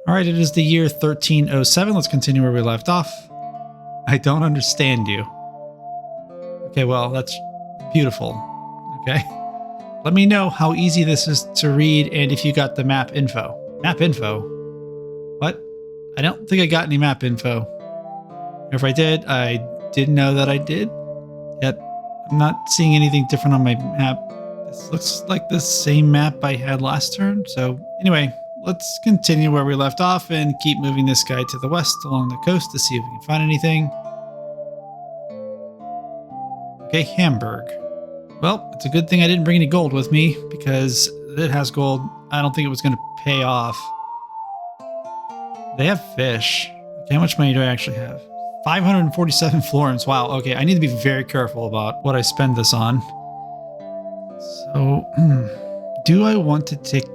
All right, it is the year 1307. Let's continue where we left off. I don't understand you. Okay, well, that's beautiful. Okay. Let me know how easy this is to read and if you got the map info. Map info? What? I don't think I got any map info. If I did, I didn't know that I did. Yet, I'm not seeing anything different on my map. This looks like the same map I had last turn. So anyway, let's continue where we left off and keep moving this guy to the west along the coast to see if we can find anything. Okay, Hamburg. Well, it's a good thing I didn't bring any gold with me because it has gold. I don't think it was going to pay off. They have fish. Okay, how much money do I actually have? 547 florins. Wow. Okay, I need to be very careful about what I spend this on. So, do I want to take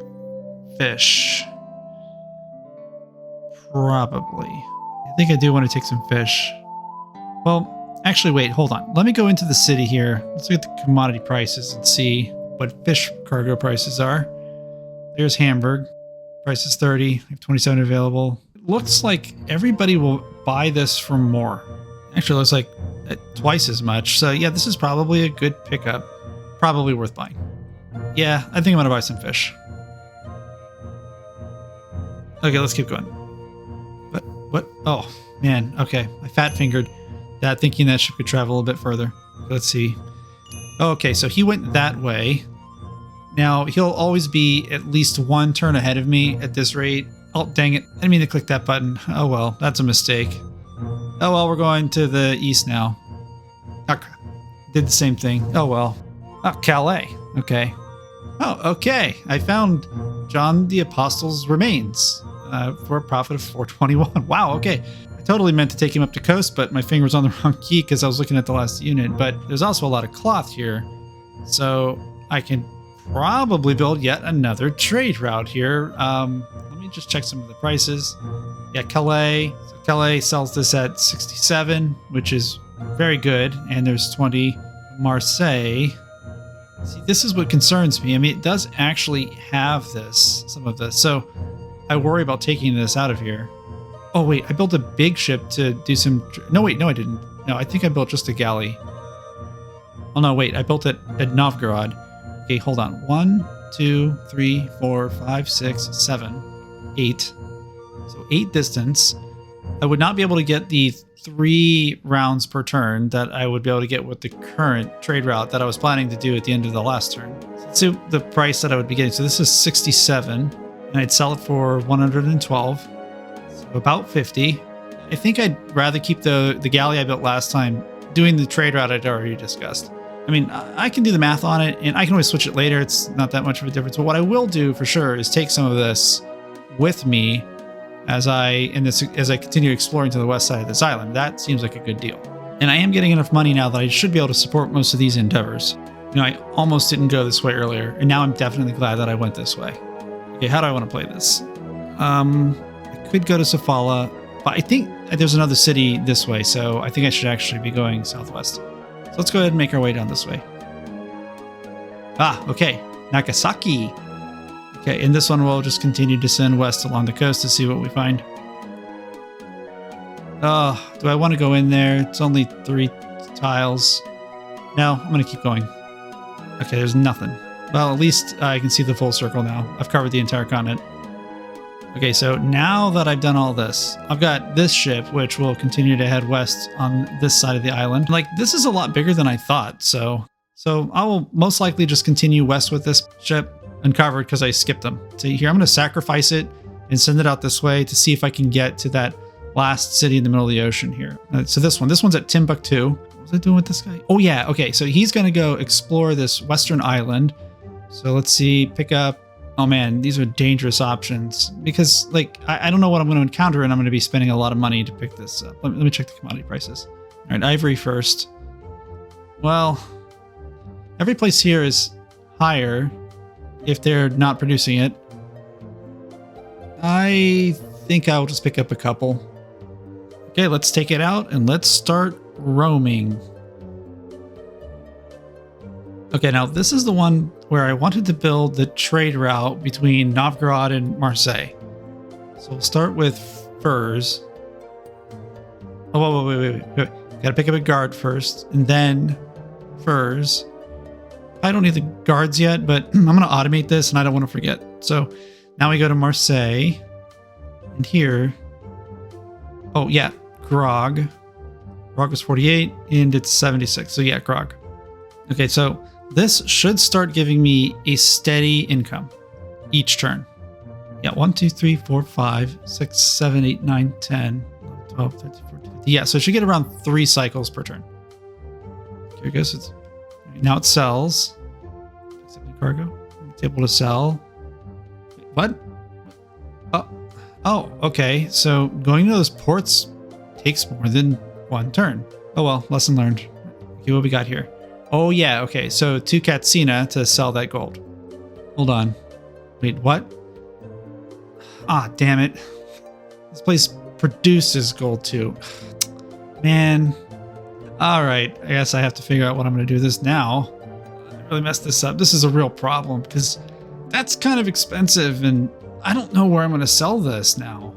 fish? Probably. I think I do want to take some fish. Well, actually, wait, hold on. Let me go into the city here. Let's look at the commodity prices and see what fish cargo prices are. There's Hamburg. Price is 30. I have 27 available. It looks like everybody will buy this for more. Actually, it looks like twice as much. So yeah, this is probably a good pickup. Probably worth buying. Yeah, I think I'm going to buy some fish. Okay, let's keep going. What? Oh, man. Okay, I fat-fingered that, thinking that ship could travel a little bit further. Let's see. Okay, so he went that way. Now, he'll always be at least one turn ahead of me at this rate. Oh, dang it. I didn't mean to click that button. Oh, well, that's a mistake. Oh, well, we're going to the east now. Oh, crap. Did the same thing. Oh, well. Oh, Calais. Okay. Oh, okay. I found John the Apostle's remains for a profit of 421. Wow, okay. Totally meant to take him up the coast, but my finger was on the wrong key because I was looking at the last unit. But there's also a lot of cloth here, so I can probably build yet another trade route here. Let me just check some of the prices. Yeah, Calais. So Calais sells this at 67, which is very good, and there's 20. Marseille. See, this is what concerns me. I mean, it does actually have some of this, so I worry about taking this out of here. Oh, wait, I built a big ship to do some... No, wait, no, I didn't. No, I think I built just a galley. Oh, no, wait, I built it at Novgorod. Okay, hold on. 1, 2, 3, 4, 5, 6, 7, 8. So 8 distance. I would not be able to get the 3 rounds per turn that I would be able to get with the current trade route that I was planning to do at the end of the last turn. Let's see the price that I would be getting. So this is 67, and I'd sell it for 112. About 50. I think I'd rather keep the galley I built last time doing the trade route I'd already discussed. I mean, I can do the math on it, and I can always switch it later. It's not that much of a difference. But what I will do for sure is take some of this with me as I continue exploring to the west side of this island. That seems like a good deal. And I am getting enough money now that I should be able to support most of these endeavors. You know, I almost didn't go this way earlier, and now I'm definitely glad that I went this way. Okay, how do I want to play this? Could go to Sofala, but I think there's another city this way, so I think I should actually be going southwest. So let's go ahead and make our way down this way. Ah, okay. Nagasaki. Okay, in this one we'll just continue to send west along the coast to see what we find. Oh, do I want to go in there? It's only 3 tiles. No, I'm going to keep going. Okay, there's nothing. Well, at least I can see the full circle now. I've covered the entire continent. Okay, so now that I've done all this, I've got this ship, which will continue to head west on this side of the island. Like, this is a lot bigger than I thought, so I will most likely just continue west with this ship uncovered because I skipped them. So here, I'm going to sacrifice it and send it out this way to see if I can get to that last city in the middle of the ocean here. So this one's at Timbuktu. What was I doing with this guy? Oh yeah, okay, so he's going to go explore this western island. So let's see, pick up. Oh man, these are dangerous options because, like, I don't know what I'm going to encounter, and I'm going to be spending a lot of money to pick this up. Let me check the commodity prices. All right, ivory first. Well, every place here is higher if they're not producing it. I think I'll just pick up a couple. Okay, let's take it out and let's start roaming. Okay, now this is the one where I wanted to build the trade route between Novgorod and Marseille. So we'll start with furs. Oh, wait. Gotta pick up a guard first, and then furs. I don't need the guards yet, but I'm gonna automate this, and I don't want to forget. So now we go to Marseille, and here. Oh yeah, grog. Grog was 48, and it's 76. So yeah, grog. Okay, so this should start giving me a steady income each turn. Yeah, 1, 2, 3, 4, 5, 6, 7, 8, 9, 10, 12, 13, 14, 15. Yeah, so it should get around 3 cycles per turn. Here it goes. Now it sells. Accepting cargo. It's able to sell. Wait, what? Oh, okay. So going to those ports takes more than 1 turn. Oh well, lesson learned. Okay, what we got here? Oh yeah, okay. So to Katsina to sell that gold. Hold on. Wait, what? Ah, damn it. This place produces gold too. Man. All right. I guess I have to figure out what I'm going to do with this now. I really messed this up. This is a real problem because that's kind of expensive and I don't know where I'm going to sell this now.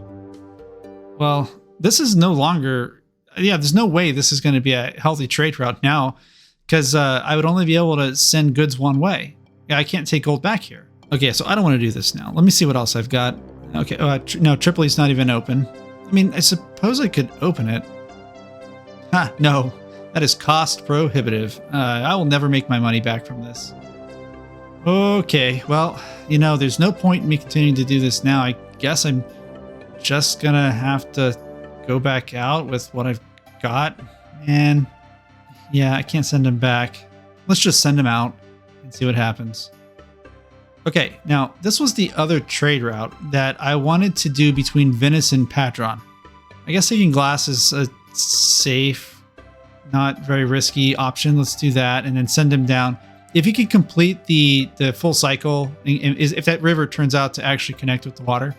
Well, this is no longer... Yeah, there's no way this is going to be a healthy trade route now because I would only be able to send goods one way. Yeah, I can't take gold back here. Okay, so I don't want to do this now. Let me see what else I've got. Okay, no, Tripoli's not even open. I mean, I suppose I could open it. Ha, no. That is cost prohibitive. I will never make my money back from this. Okay, well, you know, there's no point in me continuing to do this now. I guess I'm just gonna have to go back out with what I've got. And yeah, I can't send him back. Let's just send him out and see what happens. Okay, now this was the other trade route that I wanted to do between Venice and Padron. I guess taking glass is a safe, not very risky option. Let's do that and then send him down. If you can complete the full cycle, if that river turns out to actually connect with the water,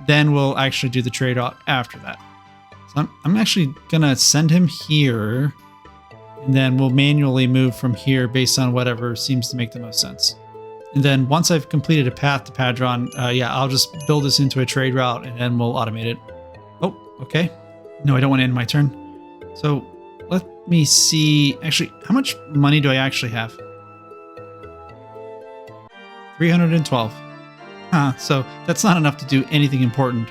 then we'll actually do the trade route after that. So I'm actually gonna send him here, and then we'll manually move from here based on whatever seems to make the most sense. And then once I've completed a path to Padron, yeah, I'll just build this into a trade route and then we'll automate it. Oh, okay. No, I don't want to end my turn. So let me see. Actually, how much money do I actually have? 312. So that's not enough to do anything important.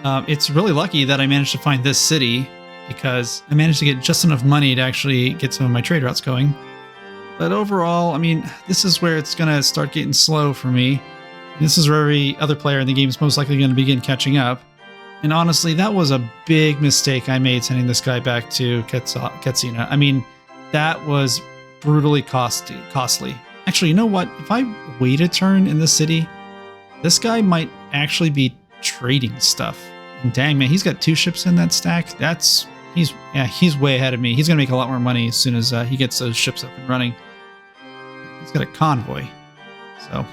It's really lucky that I managed to find this city because I managed to get just enough money to actually get some of my trade routes going. But overall, I mean, this is where it's going to start getting slow for me. This is where every other player in the game is most likely going to begin catching up. And honestly, that was a big mistake I made sending this guy back to Katsina. I mean, that was brutally costly. Actually, you know what? If I wait a turn in the city, this guy might actually be trading stuff. And dang, man, he's got 2 ships in that stack. He's way ahead of me. He's going to make a lot more money as soon as he gets those ships up and running. He's got a convoy, so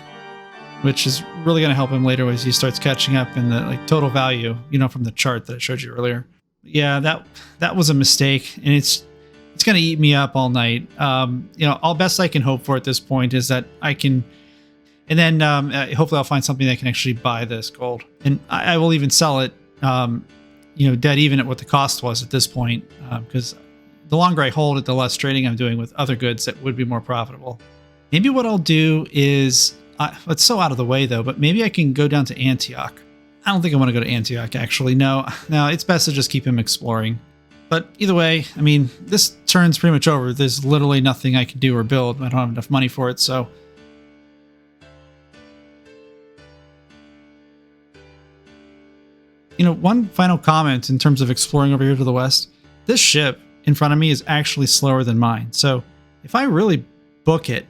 which is really going to help him later as he starts catching up in the total value, you know, from the chart that I showed you earlier. Yeah, that was a mistake, and it's going to eat me up all night. You know, all best I can hope for at this point is that I can, and then hopefully I'll find something that can actually buy this gold, and I will even sell it. You know, dead even at what the cost was at this point, because the longer I hold it, the less trading I'm doing with other goods that would be more profitable. Maybe what I'll do is, it's so out of the way though, but maybe I can go down to Antioch. I don't think I want to go to Antioch, actually. No, it's best to just keep him exploring. But either way, I mean, this turn's pretty much over. There's literally nothing I can do or build. I don't have enough money for it, so... You know, one final comment in terms of exploring over here to the west. This ship in front of me is actually slower than mine. So if I really book it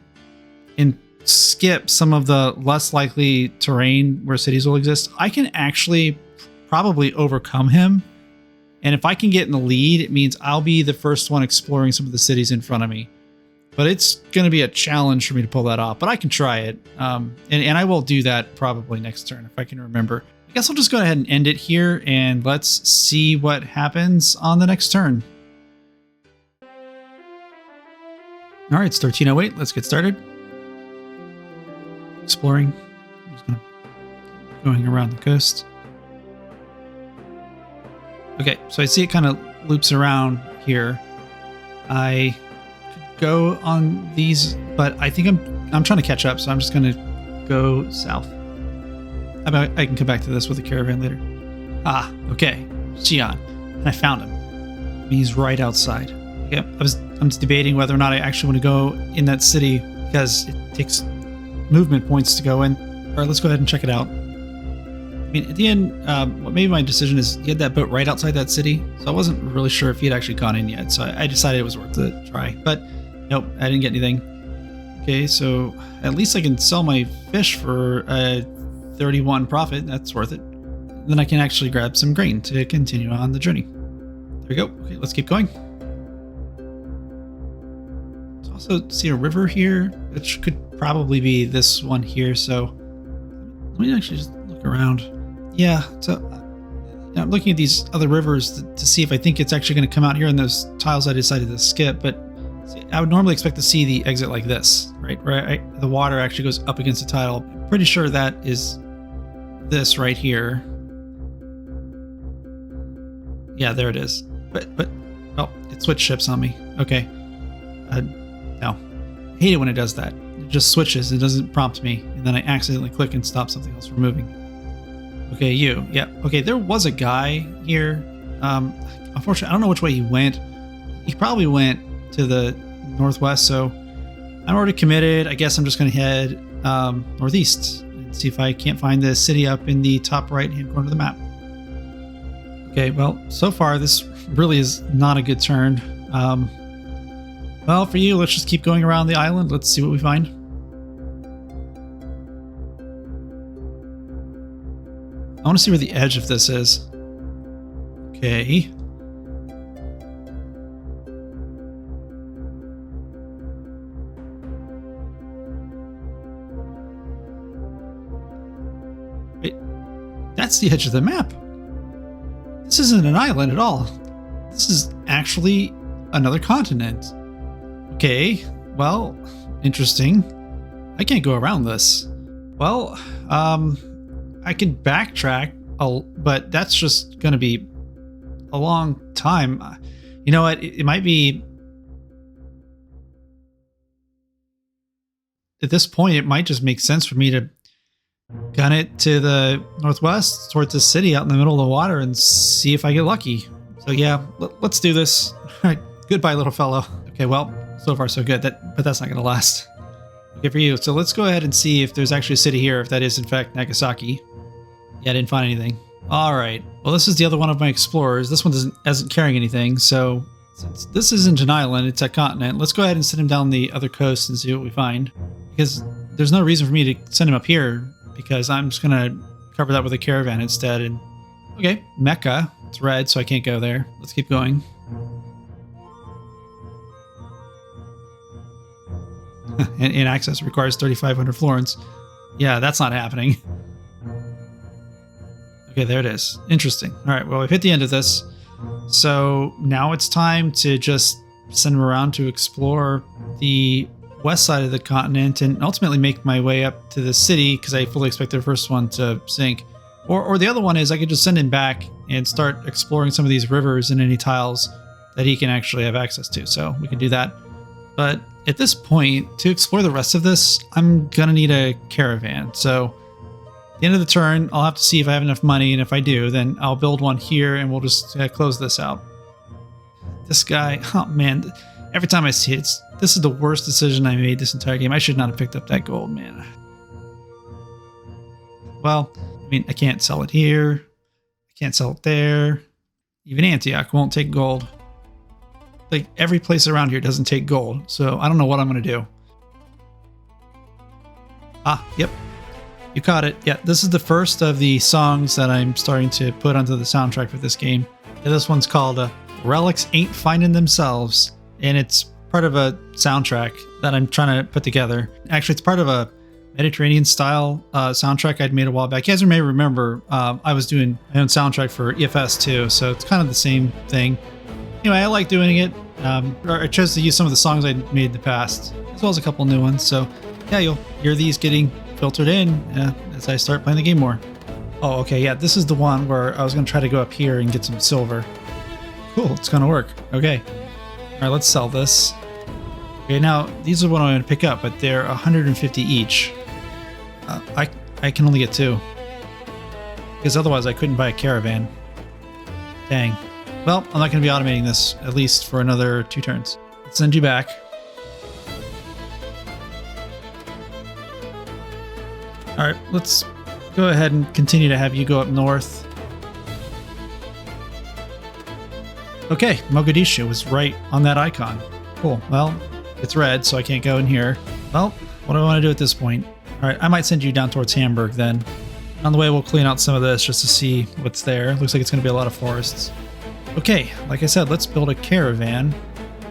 and skip some of the less likely terrain where cities will exist, I can actually probably overcome him. And if I can get in the lead, it means I'll be the first one exploring some of the cities in front of me. But it's going to be a challenge for me to pull that off. But I can try it. And I will do that probably next turn if I can remember. I guess I'll just go ahead and end it here, and let's see what happens on the next turn. All right, it's 13:08. Let's get started. Exploring. I'm just going around the coast. Okay, so I see it kind of loops around here. I could go on these, but I think I'm trying to catch up, so I'm just gonna go south. How about I can come back to this with a caravan later? Ah, okay, Xi'an, and I found him. He's right outside. Okay, I'm just debating whether or not I actually want to go in that city because it takes movement points to go in. All right, let's go ahead and check it out. I mean, at the end, what made my decision is he had that boat right outside that city, so I wasn't really sure if he had actually gone in yet, so I decided it was worth a try. But nope, I didn't get anything. Okay, so at least I can sell my fish for a 31 profit. That's worth it. Then I can actually grab some grain to continue on the journey. There we go. Okay, let's keep going. I also see a river here, which could probably be this one here, so let me actually just look around. Yeah, so I'm looking at these other rivers to see if I think it's actually going to come out here in those tiles I decided to skip, but see, I would normally expect to see the exit like this, right? Where the water actually goes up against the tile. I'm pretty sure that is this right here. Yeah, there it is. But oh, it switched ships on me. Okay. No. I hate it when it does that. It just switches. It doesn't prompt me, and then I accidentally click and stop something else from moving. Okay, you. Yeah. Okay, there was a guy here. Unfortunately, I don't know which way he went. He probably went to the northwest, so I'm already committed. I guess I'm just going to head northeast and see if I can't find the city up in the top right-hand corner of the map. Okay, well, so far this really is not a good turn. Well, for you, let's just keep going around the island. Let's see what we find. I want to see where the edge of this is. Okay. Wait, that's the edge of the map. This isn't an island at all. This is actually another continent. Okay, well, interesting. I can't go around this. Well, I can backtrack, but that's just going to be a long time. You know what? It might be... At this point, it might just make sense for me to gun it to the northwest towards the city out in the middle of the water and see if I get lucky. So yeah, let's do this. All right, goodbye, little fellow. Okay, well, so far so good, but that's not going to last. Okay, for you. So let's go ahead and see if there's actually a city here, if that is in fact Nagasaki. Yeah, I didn't find anything. All right. Well, this is the other one of my explorers. This one isn't carrying anything, so since this isn't an island, it's a continent, let's go ahead and send him down the other coast and see what we find. Because there's no reason for me to send him up here, because I'm just going to cover that with a caravan instead. And okay, Mecca. It's red, so I can't go there. Let's keep going. And access requires 3,500 florins. Yeah, that's not happening. Okay, there it is. Interesting. All right, well, we've hit the end of this. So now it's time to just send him around to explore the west side of the continent and ultimately make my way up to the city, because I fully expect the first one to sink. Or the other one is I could just send him back and start exploring some of these rivers and any tiles that he can actually have access to. So we can do that. But at this point, to explore the rest of this, I'm going to need a caravan. So at the end of the turn, I'll have to see if I have enough money. And if I do, then I'll build one here and we'll just close this out. This guy, oh man, every time I see it, this is the worst decision I made this entire game. I should not have picked up that gold, man. Well, I mean, I can't sell it here. I can't sell it there. Even Antioch won't take gold. Like, every place around here doesn't take gold. So I don't know what I'm going to do. Ah, yep. You caught it. Yeah, this is the first of the songs that I'm starting to put onto the soundtrack for this game. Yeah, this one's called Relics Ain't Finding Themselves. And it's part of a soundtrack that I'm trying to put together. Actually, it's part of a Mediterranean style soundtrack I'd made a while back. You guys may remember I was doing my own soundtrack for EFS too, so it's kind of the same thing. Anyway, I like doing it. I chose to use some of the songs I made in the past, as well as a couple new ones. So yeah, you'll hear these getting filtered in as I start playing the game more. Oh, okay, yeah, this is the one where I was going to try to go up here and get some silver. Cool, it's going to work. Okay. All right, let's sell this. Okay, now, these are what I'm going to pick up, but they're 150 each. I can only get 2. Because otherwise I couldn't buy a caravan. Dang. Well, I'm not going to be automating this, at least for another 2 turns. Let's send you back. Alright, let's go ahead and continue to have you go up north. Okay, Mogadishu was right on that icon. Cool. Well, it's red, so I can't go in here. Well, what do I want to do at this point? Alright, I might send you down towards Hamburg then. On the way, we'll clean out some of this just to see what's there. Looks like it's going to be a lot of forests. Okay, like I said, let's build a caravan.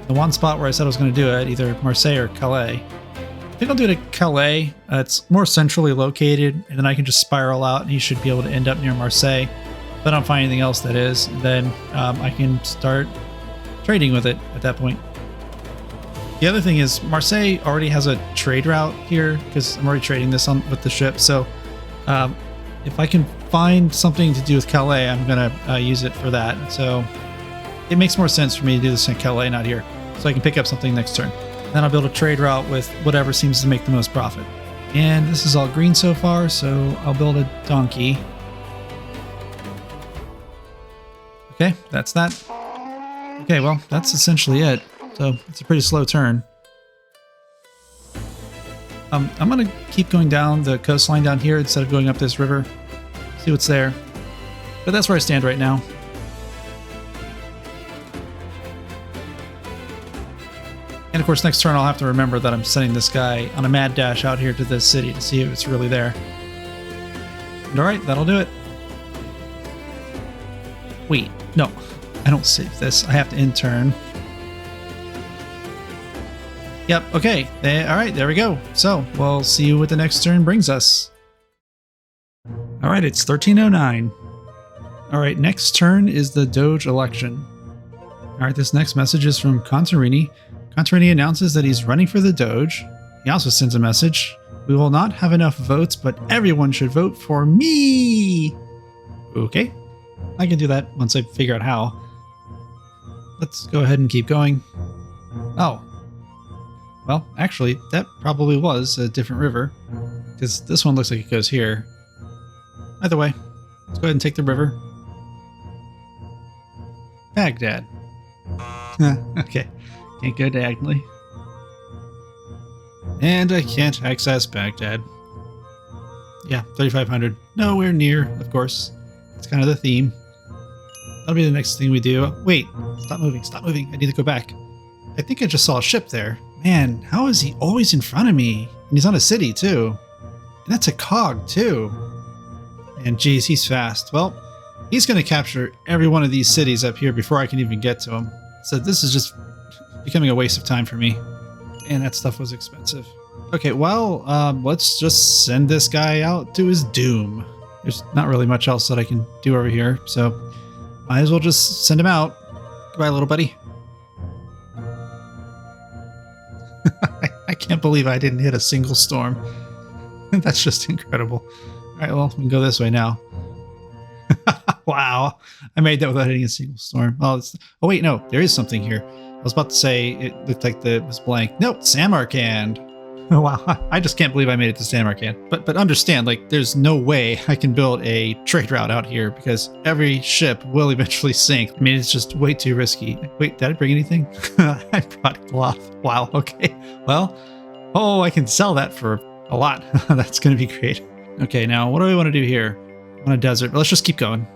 The one spot where I said I was going to do it, either Marseille or Calais. I think I'll do it at Calais. It's more centrally located, and then I can just spiral out, and you should be able to end up near Marseille. If I don't find anything else that is, then I can start trading with it at that point. The other thing is, Marseille already has a trade route here, because I'm already trading this with the ship, so if I can find something to do with Calais, I'm going to use it for that. So it makes more sense for me to do this in Calais, not here. So I can pick up something next turn. Then I'll build a trade route with whatever seems to make the most profit. And this is all green so far, so I'll build a donkey. Okay, that's that. Okay, well, that's essentially it. So it's a pretty slow turn. I'm going to keep going down the coastline down here instead of going up this river. See what's there. But that's where I stand right now. And of course, next turn I'll have to remember that I'm sending this guy on a mad dash out here to this city to see if it's really there. And alright, that'll do it. Wait, no. I don't save this. I have to end turn. Yep, okay. Alright, there we go. So, we'll see what the next turn brings us. Alright, it's 1309. Alright, next turn is the Doge election. Alright, this next message is from Contarini. Contarini announces that he's running for the Doge. He also sends a message. We will not have enough votes, but everyone should vote for me! Okay. I can do that once I figure out how. Let's go ahead and keep going. Oh. Well, actually, that probably was a different river, because this one looks like it goes here. Either way, let's go ahead and take the river. Baghdad. Okay, can't go diagonally. And I can't access Baghdad. Yeah, 3,500. Nowhere near, of course. It's kind of the theme. That'll be the next thing we do. Wait, stop moving, stop moving. I need to go back. I think I just saw a ship there. Man, how is he always in front of me? And he's on a city, too. And that's a cog, too. And geez, he's fast. Well, he's going to capture every one of these cities up here before I can even get to him. So this is just becoming a waste of time for me. And that stuff was expensive. Okay, well, let's just send this guy out to his doom. There's not really much else that I can do over here, so might as well just send him out. Goodbye, little buddy. I can't believe I didn't hit a single storm. That's just incredible. All right, well, we can go this way now. Wow, I made that without hitting a single storm. Oh, wait, no, there is something here. I was about to say it looked like it was blank. Nope, Samarkand. Oh, wow, I just can't believe I made it to Samarkand. But understand, like, there's no way I can build a trade route out here because every ship will eventually sink. I mean, it's just way too risky. Wait, did I bring anything? I brought cloth. Wow, okay. Well, oh, I can sell that for a lot. That's going to be great. Okay, now what do I want to do here? On a desert. Let's just keep going.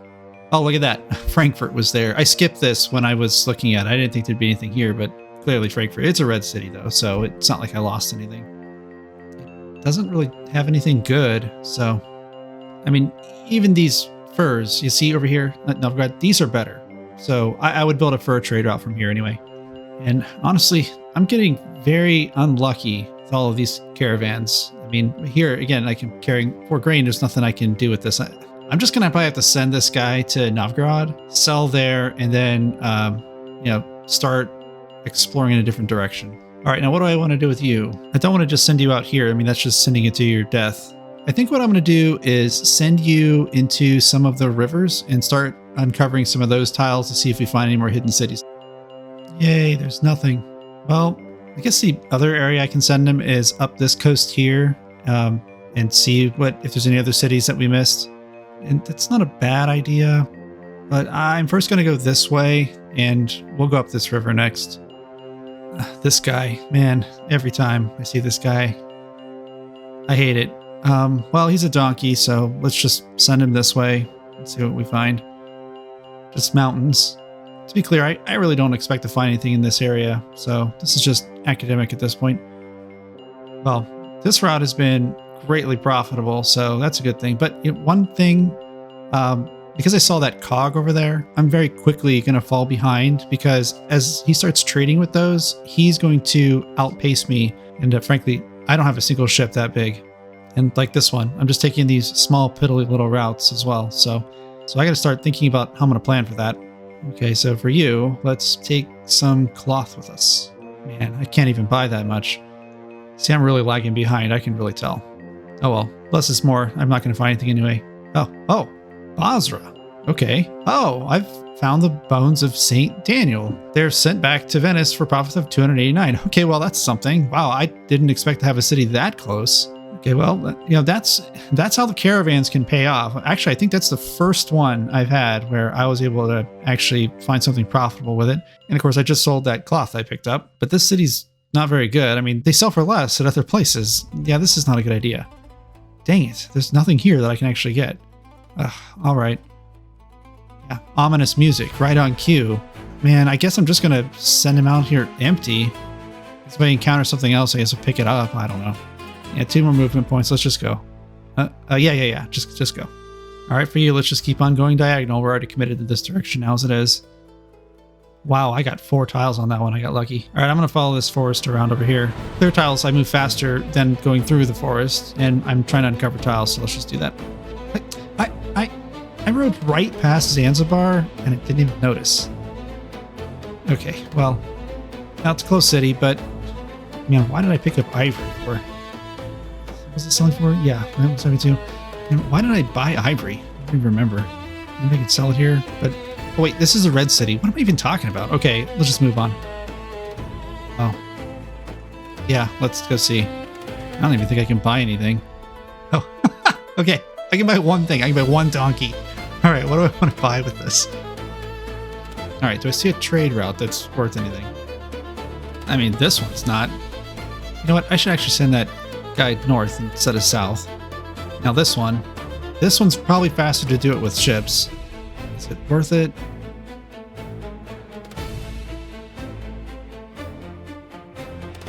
Oh, look at that. Frankfurt was there. I skipped this when I was looking at it. I didn't think there'd be anything here, but clearly Frankfurt. It's a red city, though, so it's not like I lost anything. It doesn't really have anything good, so... I mean, even these furs, you see over here at Novgorod, these are better. So I would build a fur trade route from here anyway. And honestly, I'm getting very unlucky with all of these caravans. I mean, here, again, I can carry 4 grain. There's nothing I can do with this. I'm just going to probably have to send this guy to Novgorod, sell there, and then, start exploring in a different direction. All right, now what do I want to do with you? I don't want to just send you out here. I mean, that's just sending it to your death. I think what I'm going to do is send you into some of the rivers and start uncovering some of those tiles to see if we find any more hidden cities. Yay, there's nothing. Well, I guess the other area I can send him is up this coast here, and see if there's any other cities that we missed. And that's not a bad idea, but I'm first going to go this way, and we'll go up this river next. This guy, man, every time I see this guy, I hate it. Well, he's a donkey, so let's just send him this way and see what we find. Just mountains. To be clear, I really don't expect to find anything in this area, so this is just academic at this point. Well, this route has been greatly profitable, so that's a good thing. But one thing, because I saw that cog over there, I'm very quickly going to fall behind, because as he starts trading with those, he's going to outpace me. And frankly, I don't have a single ship that big. And like this one, I'm just taking these small piddly little routes as well. So I got to start thinking about how I'm going to plan for that. Okay, so for you, let's take some cloth with us. Man, I can't even buy that much. See, I'm really lagging behind. I can really tell. Oh well, less is more. I'm not going to find anything anyway. Oh, Basra. Okay. Oh, I've found the bones of Saint Daniel. They're sent back to Venice for profit of 289. Okay, well, that's something. Wow, I didn't expect to have a city that close. Okay, well, that's how the caravans can pay off. Actually, I think that's the first one I've had where I was able to actually find something profitable with it. And of course, I just sold that cloth I picked up. But this city's not very good. I mean, they sell for less at other places. Yeah, this is not a good idea. Dang it, there's nothing here that I can actually get. All right. Yeah, ominous music, right on cue. Man, I guess I'm just going to send him out here empty. If I encounter something else, I guess I'll pick it up. I don't know. Yeah, 2 more movement points. Let's just go. Yeah. Just go. All right, for you, let's just keep on going diagonal. We're already committed to this direction now as it is. Wow, I got 4 tiles on that one. I got lucky. All right, I'm going to follow this forest around over here. Clear tiles, I move faster than going through the forest, and I'm trying to uncover tiles, so let's just do that. I rode right past Zanzibar, and I didn't even notice. Okay, well, now it's a close city, but man, why did I pick up ivory for? Was it selling for? Yeah, 72. And why did I buy ivory? I don't even remember. Maybe I can sell it here, but oh wait, this is a red city. What am I even talking about? Okay, let's just move on. Oh, yeah, let's go see. I don't even think I can buy anything. Oh, okay, I can buy one thing. I can buy 1 donkey. All right, what do I want to buy with this? All right, do I see a trade route that's worth anything? I mean, this one's not. You know what? I should actually send that guy north instead of south. Now this one's probably faster to do it with ships. Is it worth it?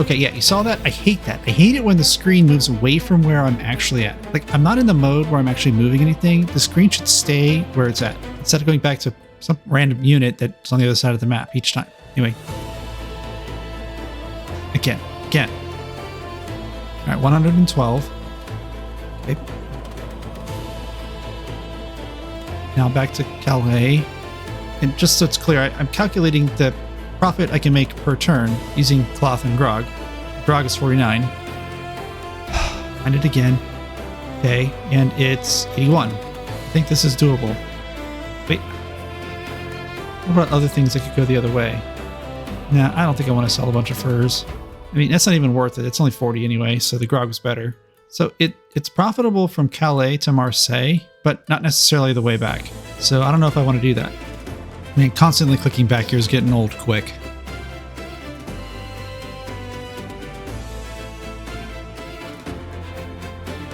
Okay, yeah, you saw that? I hate that. I hate it when the screen moves away from where I'm actually at. Like, I'm not in the mode where I'm actually moving anything. The screen should stay where it's at, instead of going back to some random unit that's on the other side of the map each time. Anyway. Again. All right, 112. Okay. Now back to Calais. And just so it's clear, I'm calculating the profit I can make per turn using cloth and grog. Grog is 49. Find it again. Okay, and it's 81. I think this is doable. Wait. What about other things that could go the other way? Nah, I don't think I want to sell a bunch of furs. I mean, that's not even worth it. It's only 40 anyway, so the grog was better. So it's profitable from Calais to Marseille, but not necessarily the way back. So I don't know if I want to do that. I mean, constantly clicking back here is getting old quick.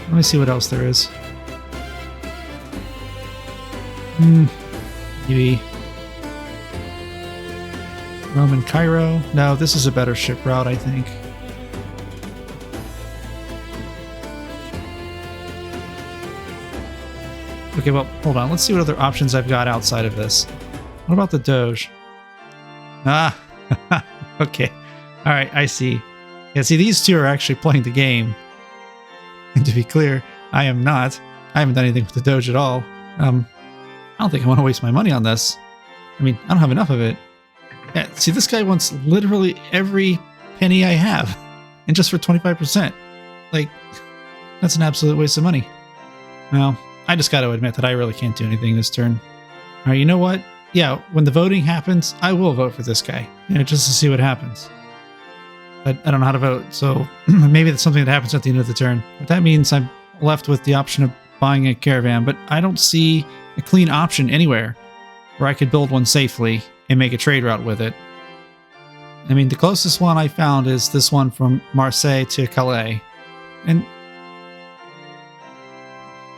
Let me see what else there is. Maybe Roman Cairo. No, this is a better ship route, I think. Okay, well, hold on. Let's see what other options I've got outside of this. What about the Doge? Ah, okay. All right, I see. Yeah, see, these two are actually playing the game. And to be clear, I am not. I haven't done anything with the Doge at all. I don't think I want to waste my money on this. I mean, I don't have enough of it. Yeah, see, this guy wants literally every penny I have. And just for 25%. Like, That's an absolute waste of money. Well, I just got to admit that I really can't do anything this turn. All right, you know what? Yeah, when the voting happens, I will vote for this guy, just to see what happens. But I don't know how to vote, so maybe that's something that happens at the end of the turn. But that means I'm left with the option of buying a caravan, but I don't see a clean option anywhere where I could build one safely and make a trade route with it. I mean, the closest one I found is this one from Marseille to Calais. And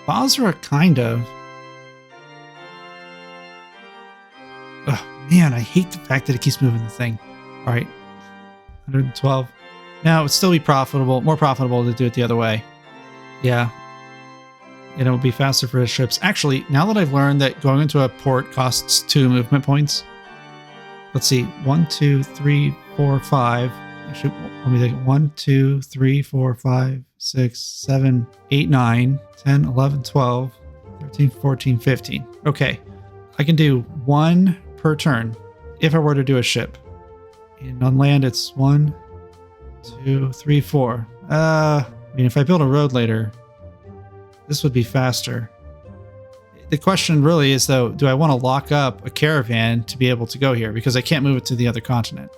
Basra, kind of. Oh, man, I hate the fact that it keeps moving the thing. All right, 112. Now, it would still be profitable, more profitable to do it the other way. Yeah. And it will be faster for his ships. Actually, now that I've learned that going into a port costs 2 movement points. Let's see. 1, 2, 3, 4, 5. Actually, let me think. 1, 2, 3, 4, 5, 6, 7, 8, 9, 10, 11, 12, 13, 14, 15. Okay. I can do 1 per turn if I were to do a ship. And on land, it's 1, 2, 3, 4. I mean, if I build a road later, this would be faster. The question really is, though, do I want to lock up a caravan to be able to go here? Because I can't move it to the other continent.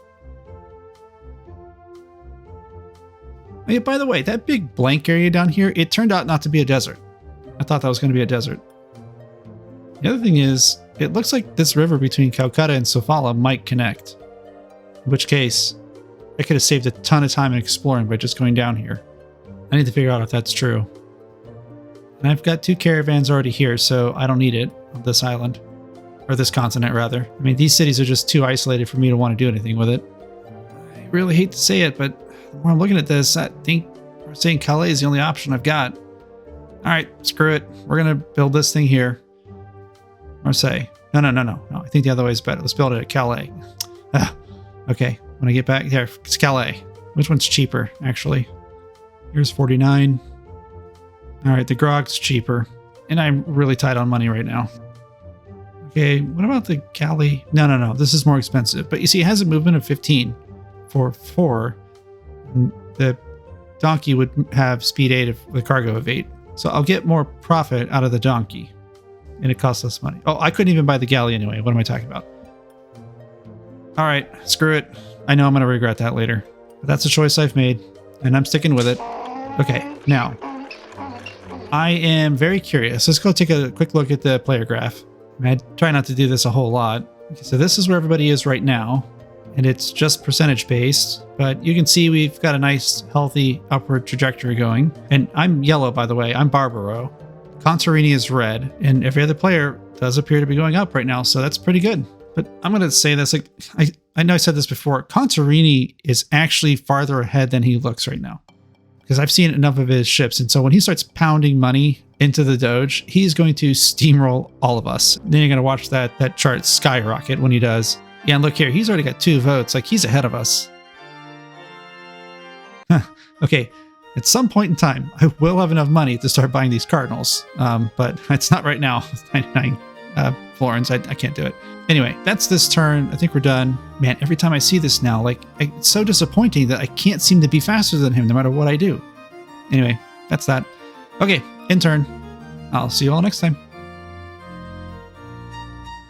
Oh, yeah, by the way, that big blank area down here, it turned out not to be a desert. I thought that was going to be a desert. The other thing is, it looks like this river between Calcutta and Sofala might connect. In which case, I could have saved a ton of time in exploring by just going down here. I need to figure out if that's true. And I've got 2 caravans already here, so I don't need it on this island. Or this continent, rather. I mean, these cities are just too isolated for me to want to do anything with it. I really hate to say it, but the more I'm looking at this, I think saying Calais is the only option I've got. Alright, screw it. We're going to build this thing here. Marseille. No. I think the other way is better. Let's build it at Calais. Okay, when I get back there, it's Calais. Which one's cheaper, actually? Here's 49. Alright, the Grog's cheaper. And I'm really tight on money right now. Okay, what about the Calais? No. This is more expensive. But you see, it has a movement of 15 for 4. And the donkey would have speed 8 of the cargo of 8. So I'll get more profit out of the donkey. And it costs less money. Oh, I couldn't even buy the galley anyway. What am I talking about? Alright, screw it. I know I'm going to regret that later. But that's a choice I've made. And I'm sticking with it. Okay, now. I am very curious. Let's go take a quick look at the player graph. I try not to do this a whole lot. Okay, so this is where everybody is right now. And it's just percentage based. But you can see we've got a nice, healthy upward trajectory going. And I'm yellow, by the way. I'm Barbaro. Contarini is red. And every other player does appear to be going up right now. So that's pretty good. But I'm going to say this. Like, I know I said this before. Contarini is actually farther ahead than he looks right now. Because I've seen enough of his ships. And so when he starts pounding money into the Doge, he's going to steamroll all of us. Then you're going to watch that chart skyrocket when he does. Yeah, and look here. He's already got 2 votes. Like, he's ahead of us. Okay. At some point in time, I will have enough money to start buying these Cardinals. But it's not right now. 99 florins. I can't do it. Anyway, that's this turn. I think we're done. Man, every time I see this now, like, it's so disappointing that I can't seem to be faster than him no matter what I do. Anyway, that's that. Okay, in turn. I'll see you all next time.